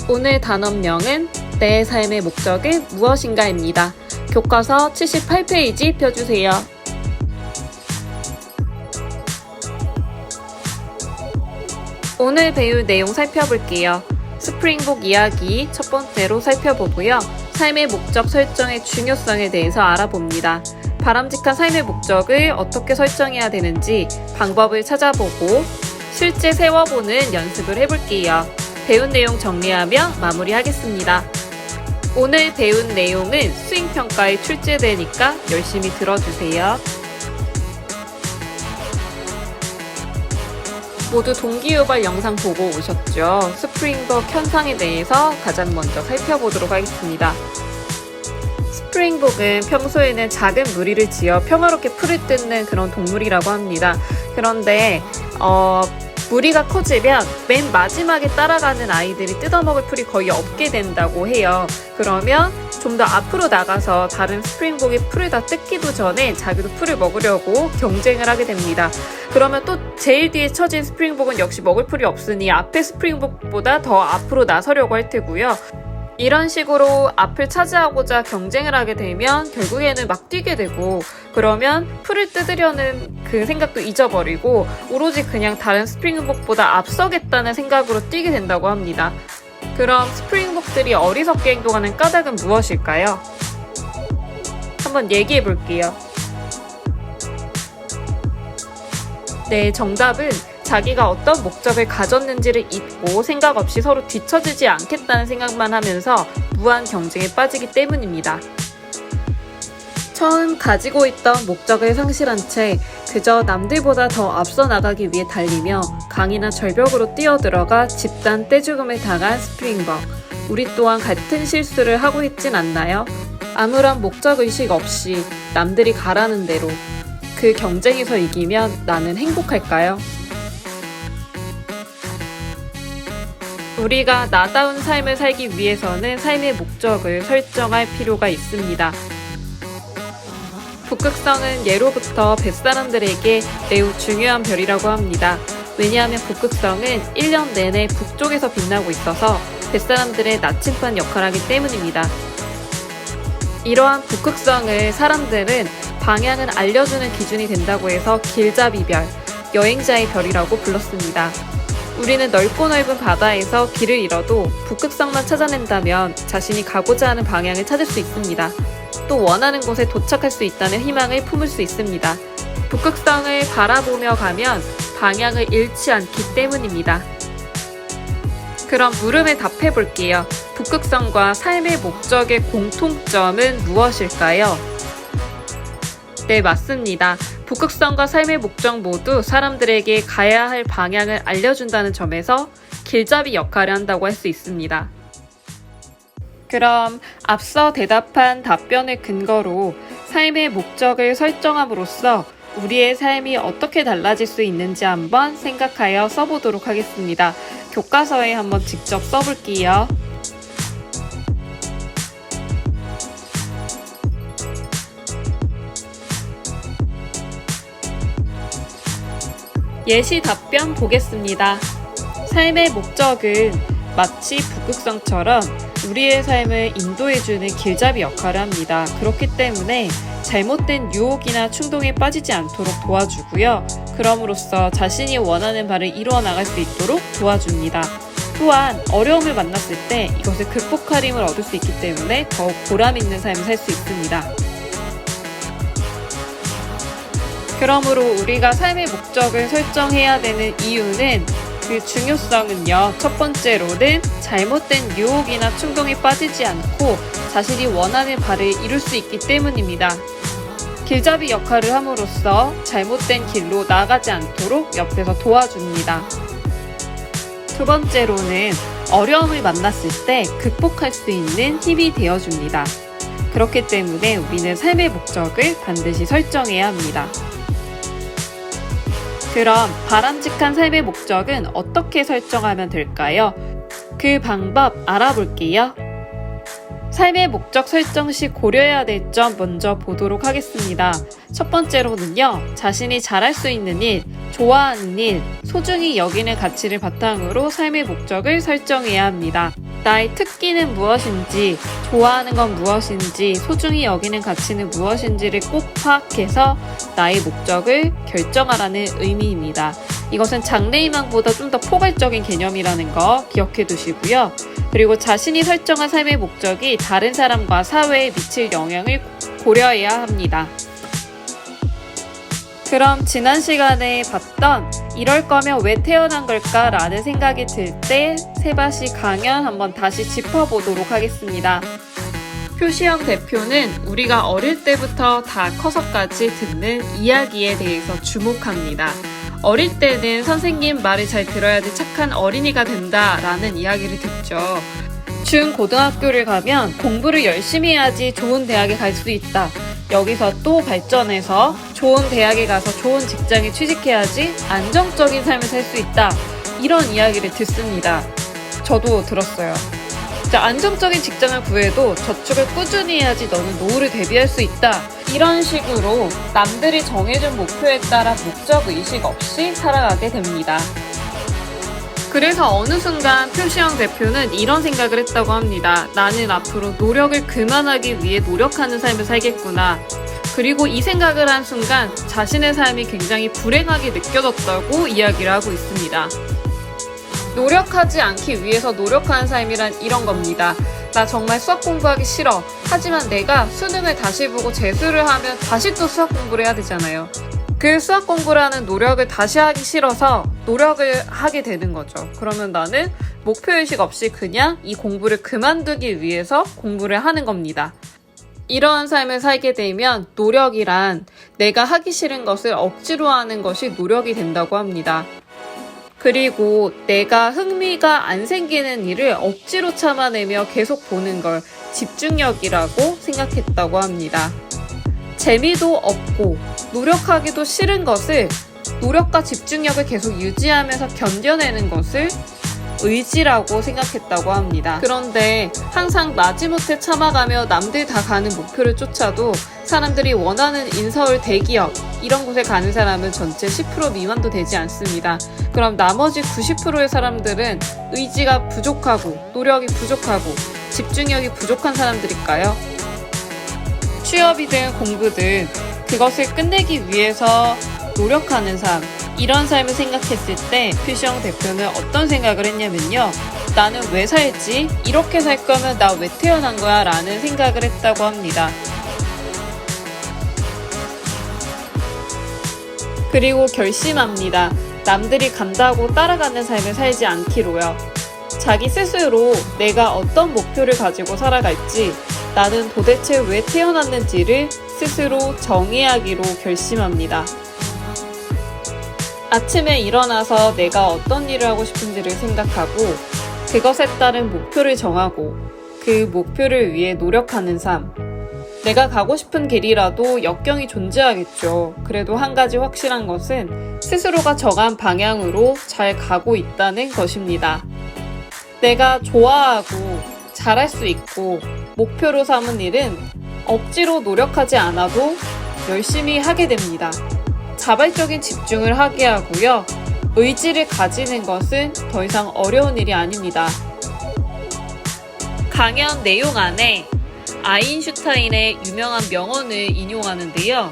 오늘 단원명은 내 삶의 목적은 무엇인가입니다. 교과서 78페이지 펴주세요. 오늘 배울 내용 살펴볼게요. 스프링복 이야기 첫 번째로 살펴보고요. 삶의 목적 설정의 중요성에 대해서 알아봅니다. 바람직한 삶의 목적을 어떻게 설정해야 되는지 방법을 찾아보고 실제 세워보는 연습을 해볼게요. 배운 내용 정리하며 마무리하겠습니다. 오늘 배운 내용은 수행평가에 출제되니까 열심히 들어주세요. 모두 동기유발 영상 보고 오셨죠? 스프링복 현상에 대해서 가장 먼저 살펴보도록 하겠습니다. 스프링복은 평소에는 작은 무리를 지어 평화롭게 풀을 뜯는 그런 동물이라고 합니다. 그런데 무리가 커지면 맨 마지막에 따라가는 아이들이 뜯어먹을 풀이 거의 없게 된다고 해요. 그러면 좀 더 앞으로 나가서 다른 스프링복이 풀을 다 뜯기도 전에 자기도 풀을 먹으려고 경쟁을 하게 됩니다. 그러면 또 제일 뒤에 처진 스프링복은 역시 먹을 풀이 없으니 앞에 스프링복보다 더 앞으로 나서려고 할 테고요. 이런 식으로 앞을 차지하고자 경쟁을 하게 되면 결국에는 막 뛰게 되고, 그러면 풀을 뜯으려는 그 생각도 잊어버리고 오로지 그냥 다른 스프링복보다 앞서겠다는 생각으로 뛰게 된다고 합니다. 그럼 스프링복들이 어리석게 행동하는 까닭은 무엇일까요? 한번 얘기해 볼게요. 네, 정답은 자기가 어떤 목적을 가졌는지를 잊고 생각 없이 서로 뒤처지지 않겠다는 생각만 하면서 무한 경쟁에 빠지기 때문입니다. 처음 가지고 있던 목적을 상실한 채 그저 남들보다 더 앞서 나가기 위해 달리며 강이나 절벽으로 뛰어들어가 집단 떼죽음을 당한 스프링복. 우리 또한 같은 실수를 하고 있진 않나요? 아무런 목적의식 없이 남들이 가라는 대로 그 경쟁에서 이기면 나는 행복할까요? 우리가 나다운 삶을 살기 위해서는 삶의 목적을 설정할 필요가 있습니다. 북극성은 예로부터 뱃사람들에게 매우 중요한 별이라고 합니다. 왜냐하면 북극성은 1년 내내 북쪽에서 빛나고 있어서 뱃사람들의 나침반 역할을 하기 때문입니다. 이러한 북극성을 사람들은 방향을 알려주는 기준이 된다고 해서 길잡이별, 여행자의 별이라고 불렀습니다. 우리는 넓고 넓은 바다에서 길을 잃어도 북극성만 찾아낸다면 자신이 가고자 하는 방향을 찾을 수 있습니다. 또 원하는 곳에 도착할 수 있다는 희망을 품을 수 있습니다. 북극성을 바라보며 가면 방향을 잃지 않기 때문입니다. 그럼 물음에 답해 볼게요. 북극성과 삶의 목적의 공통점은 무엇일까요? 네, 맞습니다. 북극성과 삶의 목적 모두 사람들에게 가야 할 방향을 알려준다는 점에서 길잡이 역할을 한다고 할 수 있습니다. 그럼 앞서 대답한 답변을 근거로 삶의 목적을 설정함으로써 우리의 삶이 어떻게 달라질 수 있는지 한번 생각하여 써보도록 하겠습니다. 교과서에 한번 직접 써볼게요. 예시 답변 보겠습니다. 삶의 목적은 마치 북극성처럼 우리의 삶을 인도해주는 길잡이 역할을 합니다. 그렇기 때문에 잘못된 유혹이나 충동에 빠지지 않도록 도와주고요. 그럼으로써 자신이 원하는 바를 이루어 나갈 수 있도록 도와줍니다. 또한 어려움을 만났을 때 이것을 극복할 힘을 얻을 수 있기 때문에 더욱 보람 있는 삶을 살 수 있습니다. 그러므로 우리가 삶의 목적을 설정해야 되는 이유는, 그 중요성은요, 첫 번째로는 잘못된 유혹이나 충동에 빠지지 않고 자신이 원하는 바를 이룰 수 있기 때문입니다. 길잡이 역할을 함으로써 잘못된 길로 나가지 않도록 옆에서 도와줍니다. 두 번째로는 어려움을 만났을 때 극복할 수 있는 힘이 되어줍니다. 그렇기 때문에 우리는 삶의 목적을 반드시 설정해야 합니다. 그럼 바람직한 삶의 목적은 어떻게 설정하면 될까요? 그 방법 알아볼게요. 삶의 목적 설정 시 고려해야 될 점 먼저 보도록 하겠습니다. 첫 번째로는요, 자신이 잘할 수 있는 일, 좋아하는 일, 소중히 여기는 가치를 바탕으로 삶의 목적을 설정해야 합니다. 나의 특기는 무엇인지, 좋아하는 건 무엇인지, 소중히 여기는 가치는 무엇인지를 꼭 파악해서 나의 목적을 결정하라는 의미입니다. 이것은 장래희망보다 좀 더 포괄적인 개념이라는 거 기억해 두시고요. 그리고 자신이 설정한 삶의 목적이 다른 사람과 사회에 미칠 영향을 고려해야 합니다. 그럼 지난 시간에 봤던 이럴 거면 왜 태어난 걸까 라는 생각이 들 때 세바시 강연 한번 다시 짚어보도록 하겠습니다. 표시형 대표는 우리가 어릴 때부터 다 커서까지 듣는 이야기에 대해서 주목합니다. 어릴 때는 선생님 말을 잘 들어야지 착한 어린이가 된다 라는 이야기를 듣죠. 중고등학교를 가면 공부를 열심히 해야지 좋은 대학에 갈 수 있다. 여기서 또 발전해서 좋은 대학에 가서 좋은 직장에 취직해야지 안정적인 삶을 살 수 있다. 이런 이야기를 듣습니다. 저도 들었어요. 자, 안정적인 직장을 구해도 저축을 꾸준히 해야지 너는 노후를 대비할 수 있다. 이런 식으로 남들이 정해준 목표에 따라 목적의식 없이 살아가게 됩니다. 그래서 어느 순간 표시형 대표는 이런 생각을 했다고 합니다. 나는 앞으로 노력을 그만하기 위해 노력하는 삶을 살겠구나. 그리고 이 생각을 한 순간 자신의 삶이 굉장히 불행하게 느껴졌다고 이야기를 하고 있습니다. 노력하지 않기 위해서 노력하는 삶이란 이런 겁니다. 나 정말 수학 공부하기 싫어. 하지만 내가 수능을 다시 보고 재수를 하면 다시 또 수학 공부를 해야 되잖아요. 그 수학 공부를 하는 노력을 다시 하기 싫어서 노력을 하게 되는 거죠. 그러면 나는 목표의식 없이 그냥 이 공부를 그만두기 위해서 공부를 하는 겁니다. 이러한 삶을 살게 되면 노력이란 내가 하기 싫은 것을 억지로 하는 것이 노력이 된다고 합니다. 그리고 내가 흥미가 안 생기는 일을 억지로 참아내며 계속 보는 걸 집중력이라고 생각했다고 합니다. 재미도 없고 노력하기도 싫은 것을 노력과 집중력을 계속 유지하면서 견뎌내는 것을 의지라고 생각했다고 합니다. 그런데 항상 마지못해 참아가며 남들 다 가는 목표를 쫓아도 사람들이 원하는 인서울 대기업 이런 곳에 가는 사람은 전체 10% 미만도 되지 않습니다. 그럼 나머지 90%의 사람들은 의지가 부족하고 노력이 부족하고 집중력이 부족한 사람들일까요? 취업이든 공부든 그것을 끝내기 위해서 노력하는 삶, 이런 삶을 생각했을 때 표시형 대표는 어떤 생각을 했냐면요. 나는 왜 살지? 이렇게 살 거면 나 왜 태어난 거야? 라는 생각을 했다고 합니다. 그리고 결심합니다. 남들이 간다고 따라가는 삶을 살지 않기로요. 자기 스스로 내가 어떤 목표를 가지고 살아갈지, 나는 도대체 왜 태어났는지를 스스로 정의하기로 결심합니다. 아침에 일어나서 내가 어떤 일을 하고 싶은지를 생각하고 그것에 따른 목표를 정하고 그 목표를 위해 노력하는 삶. 내가 가고 싶은 길이라도 역경이 존재하겠죠. 그래도 한 가지 확실한 것은 스스로가 정한 방향으로 잘 가고 있다는 것입니다. 내가 좋아하고 잘할 수 있고 목표로 삼은 일은 억지로 노력하지 않아도 열심히 하게 됩니다. 자발적인 집중을 하게 하고요. 의지를 가지는 것은 더 이상 어려운 일이 아닙니다. 강연 내용 안에 아인슈타인의 유명한 명언을 인용하는데요.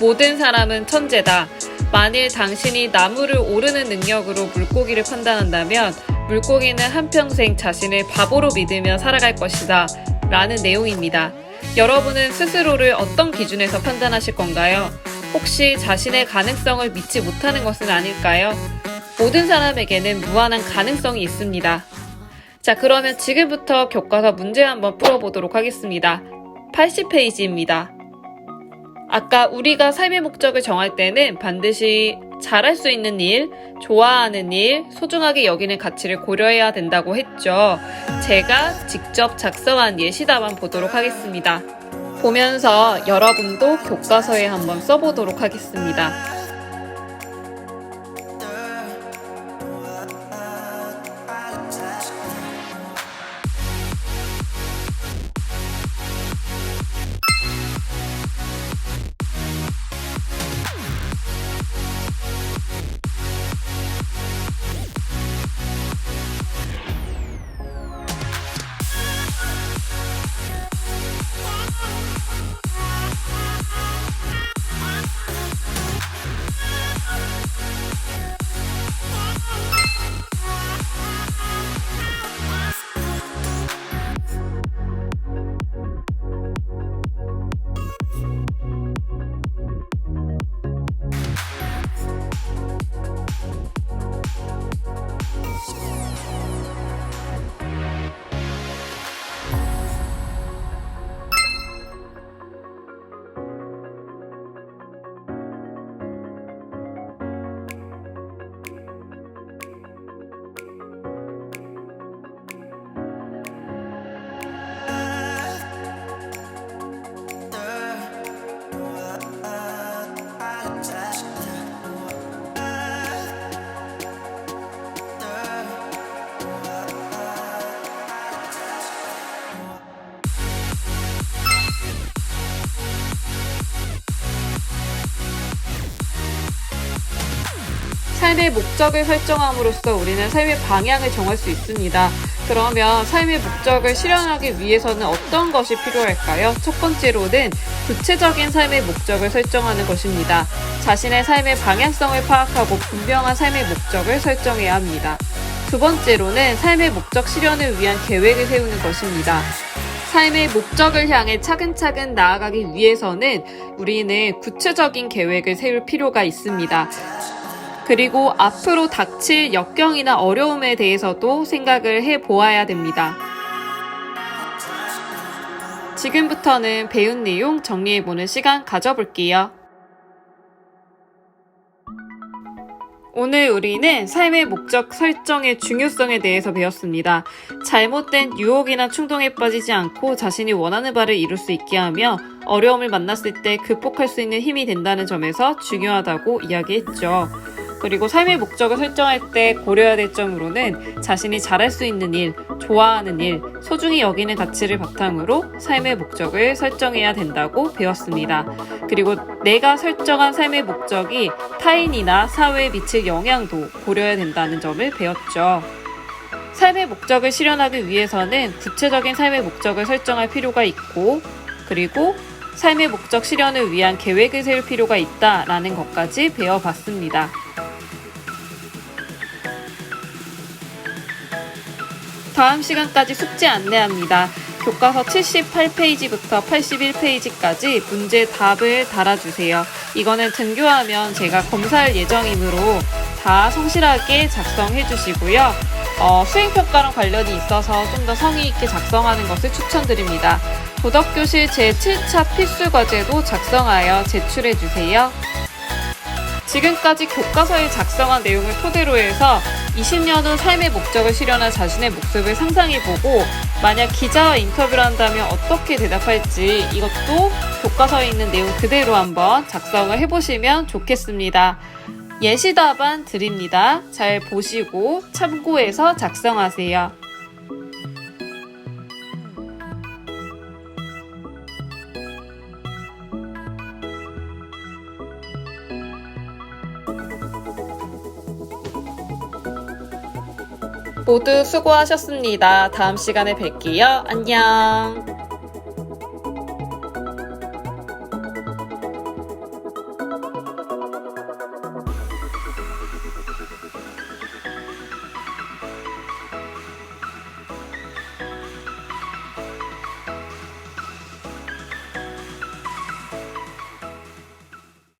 모든 사람은 천재다. 만일 당신이 나무를 오르는 능력으로 물고기를 판단한다면 물고기는 한평생 자신을 바보로 믿으며 살아갈 것이다. 라는 내용입니다. 여러분은 스스로를 어떤 기준에서 판단하실 건가요? 혹시 자신의 가능성을 믿지 못하는 것은 아닐까요? 모든 사람에게는 무한한 가능성이 있습니다. 자, 그러면 지금부터 교과서 문제 한번 풀어보도록 하겠습니다. 80페이지입니다. 아까 우리가 삶의 목적을 정할 때는 반드시 잘할 수 있는 일, 좋아하는 일, 소중하게 여기는 가치를 고려해야 된다고 했죠. 제가 직접 작성한 예시답안 보도록 하겠습니다. 보면서 여러분도 교과서에 한번 써보도록 하겠습니다. 삶의 목적을 설정함으로써 우리는 삶의 방향을 정할 수 있습니다. 그러면 삶의 목적을 실현하기 위해서는 어떤 것이 필요할까요? 첫 번째로는 구체적인 삶의 목적을 설정하는 것입니다. 자신의 삶의 방향성을 파악하고 분명한 삶의 목적을 설정해야 합니다. 두 번째로는 삶의 목적 실현을 위한 계획을 세우는 것입니다. 삶의 목적을 향해 차근차근 나아가기 위해서는 우리는 구체적인 계획을 세울 필요가 있습니다. 그리고 앞으로 닥칠 역경이나 어려움에 대해서도 생각을 해보아야 됩니다. 지금부터는 배운 내용 정리해보는 시간 가져볼게요. 오늘 우리는 삶의 목적 설정의 중요성에 대해서 배웠습니다. 잘못된 유혹이나 충동에 빠지지 않고 자신이 원하는 바를 이룰 수 있게 하며 어려움을 만났을 때 극복할 수 있는 힘이 된다는 점에서 중요하다고 이야기했죠. 그리고 삶의 목적을 설정할 때 고려해야 될 점으로는 자신이 잘할 수 있는 일, 좋아하는 일, 소중히 여기는 가치를 바탕으로 삶의 목적을 설정해야 된다고 배웠습니다. 그리고 내가 설정한 삶의 목적이 타인이나 사회에 미칠 영향도 고려해야 된다는 점을 배웠죠. 삶의 목적을 실현하기 위해서는 구체적인 삶의 목적을 설정할 필요가 있고, 그리고 삶의 목적 실현을 위한 계획을 세울 필요가 있다라는 것까지 배워봤습니다. 다음 시간까지 숙제 안내합니다. 교과서 78페이지부터 81페이지까지 문제 답을 달아주세요. 이거는 등교하면 제가 검사할 예정이므로 다 성실하게 작성해 주시고요. 수행평가랑 관련이 있어서 좀 더 성의 있게 작성하는 것을 추천드립니다. 도덕교실 제7차 필수과제도 작성하여 제출해 주세요. 지금까지 교과서에 작성한 내용을 토대로 해서 20년 후 삶의 목적을 실현한 자신의 모습을 상상해보고 만약 기자와 인터뷰를 한다면 어떻게 대답할지 이것도 교과서에 있는 내용 그대로 한번 작성을 해보시면 좋겠습니다. 예시 답안 드립니다. 잘 보시고 참고해서 작성하세요. 모두 수고하셨습니다. 다음 시간에 뵐게요. 안녕.